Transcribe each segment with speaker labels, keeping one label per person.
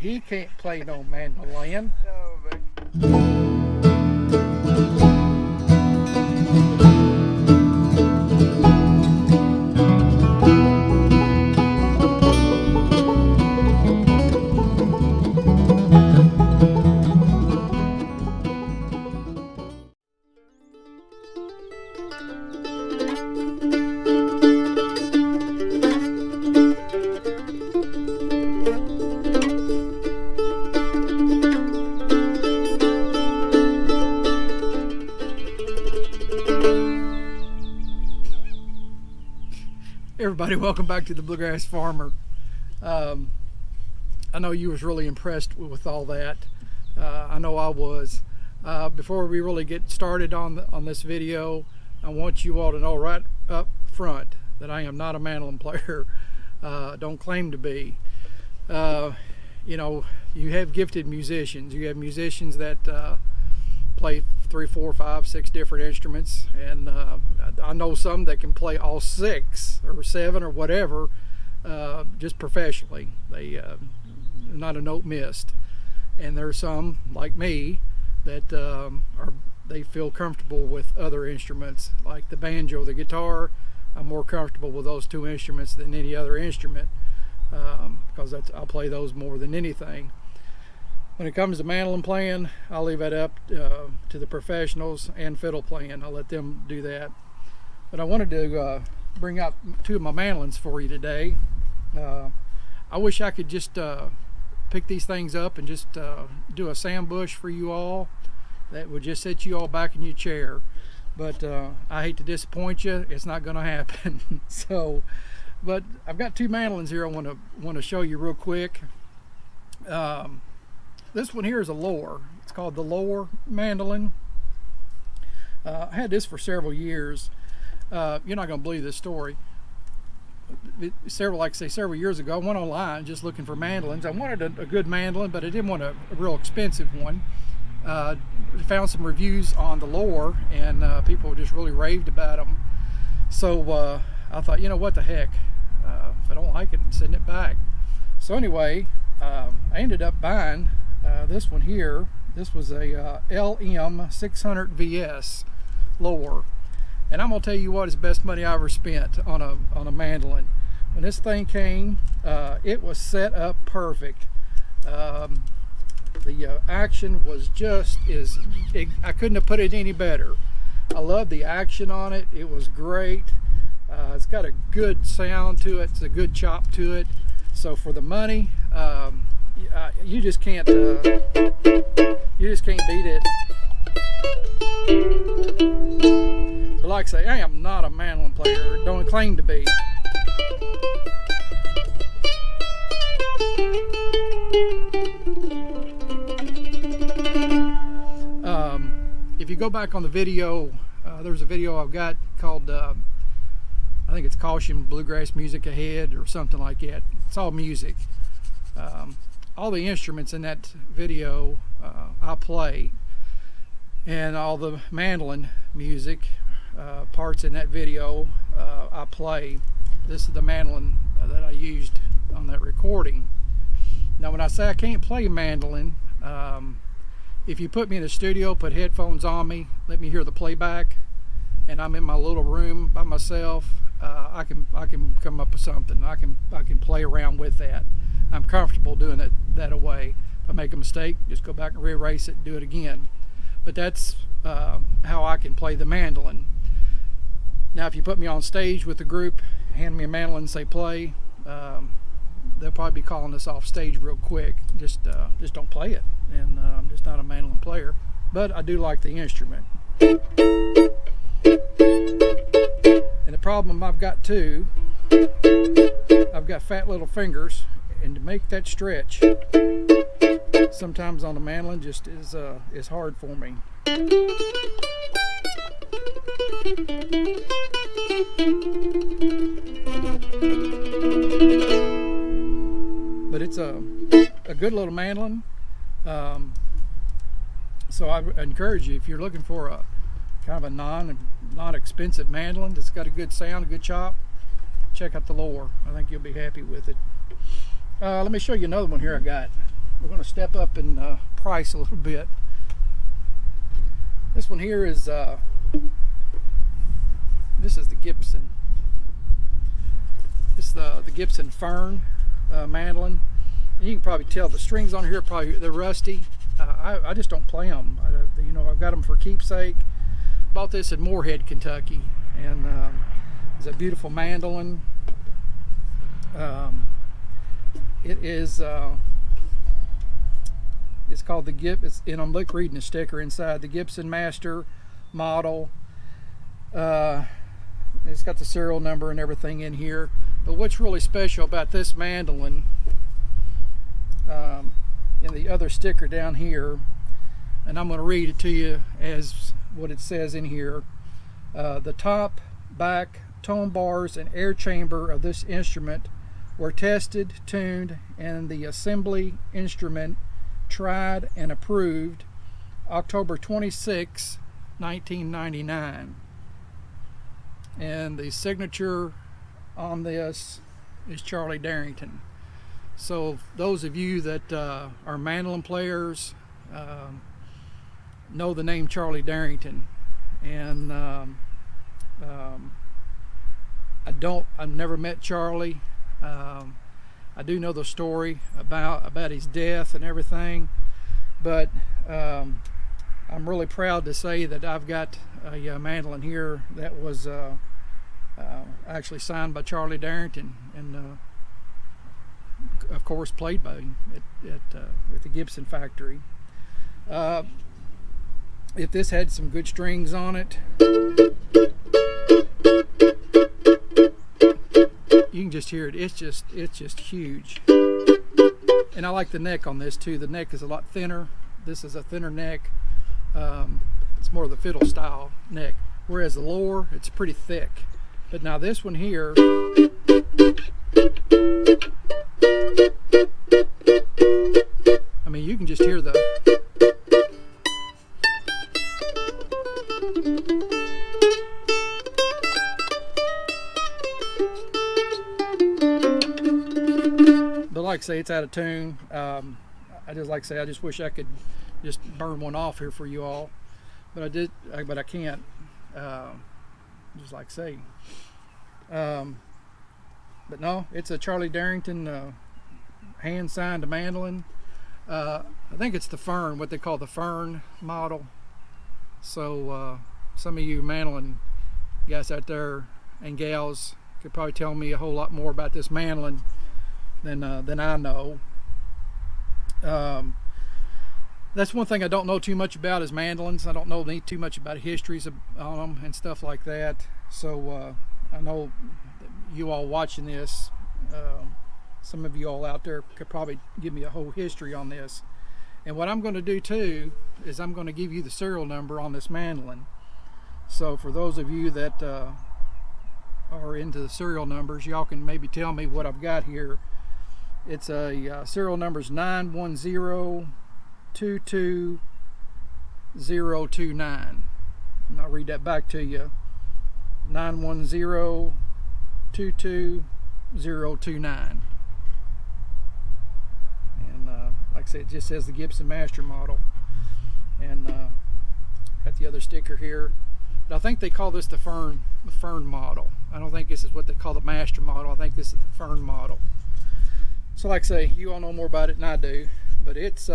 Speaker 1: He can't play no mandolin.
Speaker 2: Oh, man.
Speaker 1: Everybody, welcome back to the Bluegrass Farmer. I know you was really impressed with all that. I know I was. Before we really get started on this video, I want you all to know right up front that I am not a mandolin player. Don't claim to be. You know, you have gifted musicians. You have musicians that play 3, 4, 5, 6 different instruments, and I know some that can play all 6 or 7 or whatever just professionally. They not a note missed. And there's some like me that they feel comfortable with other instruments like the banjo, the guitar. I'm more comfortable with those 2 instruments than any other instrument because I'll play those more than anything. When it comes to mandolin playing, I'll leave that up to the professionals, and fiddle playing. I'll let them do that. But I wanted to bring out 2 of my mandolins for you today. I wish I could just pick these things up and just do a sandbush for you all. That would just set you all back in your chair. But I hate to disappoint you. It's not going to happen. But I've got 2 mandolins here I want to show you real quick. This one here is a lower. It's called the lower mandolin. I had this for several years. You're not going to believe this story. Several years ago, I went online just looking for mandolins. I wanted a good mandolin, but I didn't want a real expensive one. Found some reviews on the lower, and people just really raved about them. So I thought, you know what the heck, if I don't like it, send it back. So anyway, I ended up buying this one here. This was a LM 600 VS lower, and I'm gonna tell you what, is the best money I ever spent on a mandolin. When this thing came, it was set up perfect. The action was I couldn't have put it any better. I love the action on it. It was great. It's got a good sound to it. It's a good chop to it. So for the money, you just can't beat it. But like I say, I am not a mandolin player. Don't claim to be. If you go back on the video, there's a video I've got called I think it's Caution Bluegrass Music Ahead or something like that. It's all music. All the instruments in that video I play, and all the mandolin music parts in that video I play. This is the mandolin that I used on that recording. Now when I say I can't play mandolin, if you put me in the studio, put headphones on me, let me hear the playback, and I'm in my little room by myself, I can come up with something. I can play around with that. I'm comfortable doing it that way. If I make a mistake, just go back and re-erase it and do it again. But that's how I can play the mandolin. Now if you put me on stage with the group, hand me a mandolin and say play, they'll probably be calling us off stage real quick. Just don't play it. And I'm just not a mandolin player, but I do like the instrument. And the problem I've got too, I've got fat little fingers, and to make that stretch sometimes on the mandolin just is hard for me. But it's a good little mandolin. So I encourage you, if you're looking for a kind of a non-expensive mandolin that's got a good sound, a good chop, check out the lower. I think you'll be happy with it. Let me show you another one here I got. we're going to step up in price a little bit. This one here is this is the Gibson. This is the Gibson Fern mandolin. And you can probably tell the strings on here they're rusty. I just don't play them. You know, I've got them for keepsake. Bought this in Moorhead, Kentucky, and it's a beautiful mandolin. It is. It's called the and I'm reading the sticker inside, the Gibson Master model. It's got the serial number and everything in here. But what's really special about this mandolin, and the other sticker down here, and I'm going to read it to you as what it says in here. The top, back, tone bars, and air chamber of this instrument were tested, tuned, and the assembly instrument tried and approved October 26, 1999. And the signature on this is Charlie Darrington. So those of you that are mandolin players know the name Charlie Darrington. And I've never met Charlie. I do know the story about his death and everything, but I'm really proud to say that I've got a mandolin here that was actually signed by Charlie Darrington, and of course played by him at the Gibson factory. If this had some good strings on it, you can just hear it. It's just huge. And I like the neck on this too. The neck is a lot thinner. This is a thinner neck. It's more of the fiddle style neck, whereas the lower, it's pretty thick. But now this one here, I mean, you can just hear the like I say, it's out of tune. I just wish I could just burn one off here for you all, but I can't. Just like I say, but no, it's a Charlie Darrington hand signed mandolin. I think it's the Fern, what they call the Fern model. So some of you mandolin guys out there and gals could probably tell me a whole lot more about this mandolin than I know. That's one thing I don't know too much about is mandolins. I don't know too much about histories on them and stuff like that. So I know you all watching this, some of you all out there could probably give me a whole history on this. And what I'm going to do too is I'm going to give you the serial number on this mandolin. So for those of you that are into the serial numbers, y'all can maybe tell me what I've got here. It's a serial number is 91022029. And I'll read that back to you. 91022029. And like I said, it just says the Gibson Master model. And got the other sticker here. But I think they call this the Fern model. I don't think this is what they call the Master model. I think this is the Fern model. So like I say, you all know more about it than I do, but it's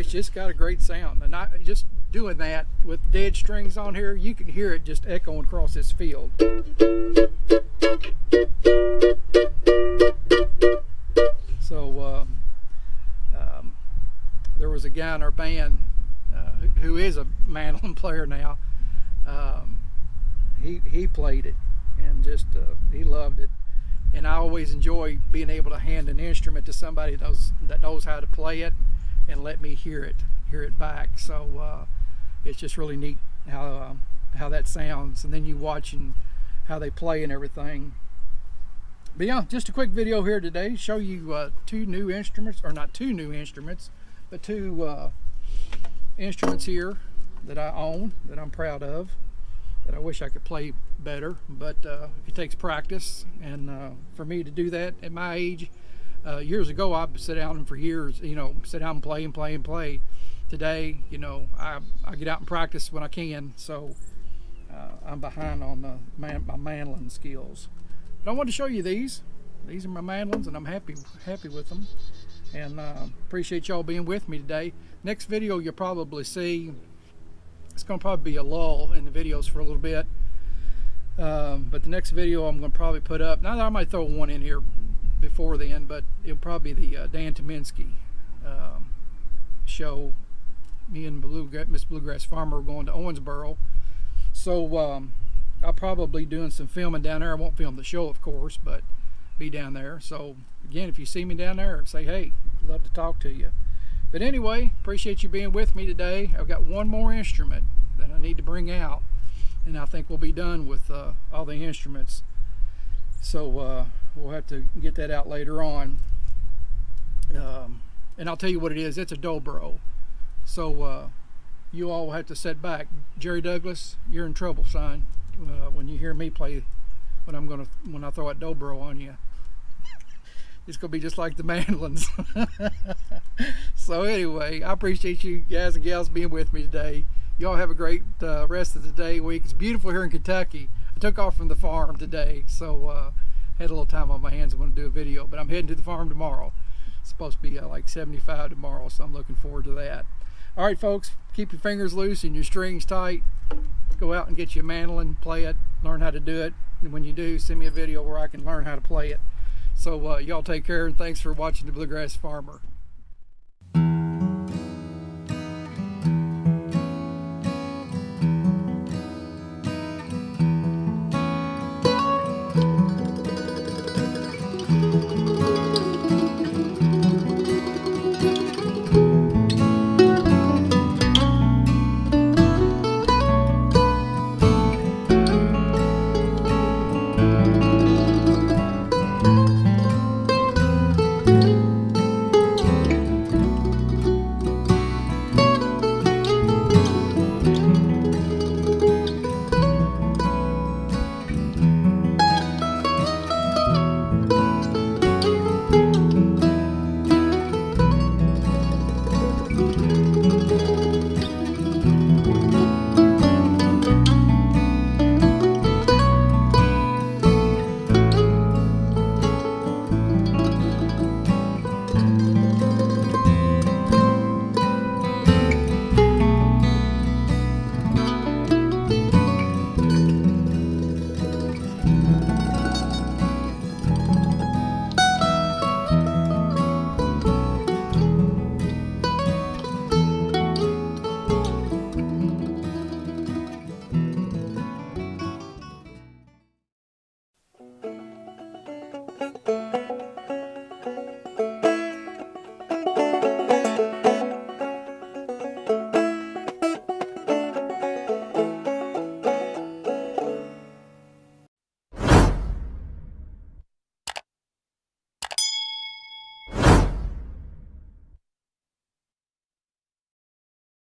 Speaker 1: just got a great sound. And just doing that with dead strings on here, you can hear it just echoing across this field. So there was a guy in our band who is a mandolin player now. He played it and just he loved it. And I always enjoy being able to hand an instrument to somebody that knows how to play it and let me hear it back. So it's just really neat how that sounds, and then you watching how they play and everything. But yeah, just a quick video here today, show you two new instruments, or not two new instruments, but two instruments here that I own, that I'm proud of, that I wish I could play better, but it takes practice, and for me to do that at my age, Years ago, I sit down and for years, sit down and play and play and play. Today, I get out and practice when I can, so I'm behind on my mandolin skills. But I wanted to show you these. These are my mandolins, and I'm happy with them. And appreciate y'all being with me today. Next video you'll probably see, it's going to probably be a lull in the videos for a little bit. But the next video I'm going to probably put up, now I might throw one in here before then, but it'll probably be the Dan Tominski show. Me and Miss Bluegrass Farmer are going to Owensboro, so I'll probably doing some filming down there. I won't film the show, of course, but be down there. So again, if you see me down there, say hey, I'd love to talk to you. But anyway, appreciate you being with me today. I've got one more instrument that I need to bring out, and I think we'll be done with all the instruments. So we'll have to get that out later on. And I'll tell you what it is. It's a dobro. So you all will have to sit back. Jerry Douglas, you're in trouble, son. When you hear me play, when I throw that dobro on you, it's gonna be just like the mandolins. So anyway, I appreciate you guys and gals being with me today. Y'all have a great rest of the day, week. It's beautiful here in Kentucky. I took off from the farm today, so had a little time on my hands. I want to do a video, but I'm heading to the farm tomorrow. It's supposed to be like 75 tomorrow, so I'm looking forward to that. All right, folks, keep your fingers loose and your strings tight. Go out and get you a mandolin, play it, learn how to do it. And when you do, send me a video where I can learn how to play it. So y'all take care, and thanks for watching the Bluegrass Farmer.